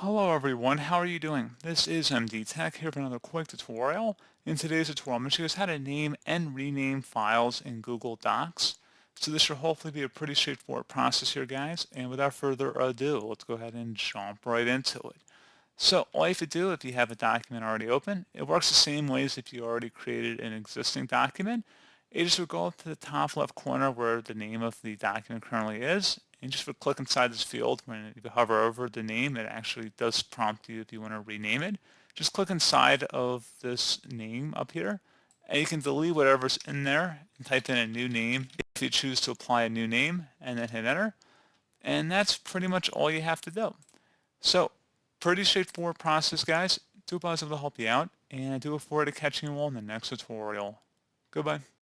Hello everyone, how are you doing? This is MD Tech here for another quick tutorial. In today's tutorial, I'm going to show you guys how to name and rename files in Google Docs. So this should hopefully be a pretty straightforward process here, guys. And without further ado, let's go ahead and jump right into it. So all you have to do if you have a document already open, it works the same way as if you already created an existing document. You just would go up to the top left corner where the name of the document currently is, and just would click inside this field. When you hover over the name, it actually does prompt you if you want to rename it. Just click inside of this name up here, and you can delete whatever's in there and type in a new name if you choose to apply a new name, and then hit enter. And that's pretty much all you have to do. So pretty straightforward process, guys. Do hope I was able to help you out, and I do look forward to catching you all in the next tutorial. Goodbye.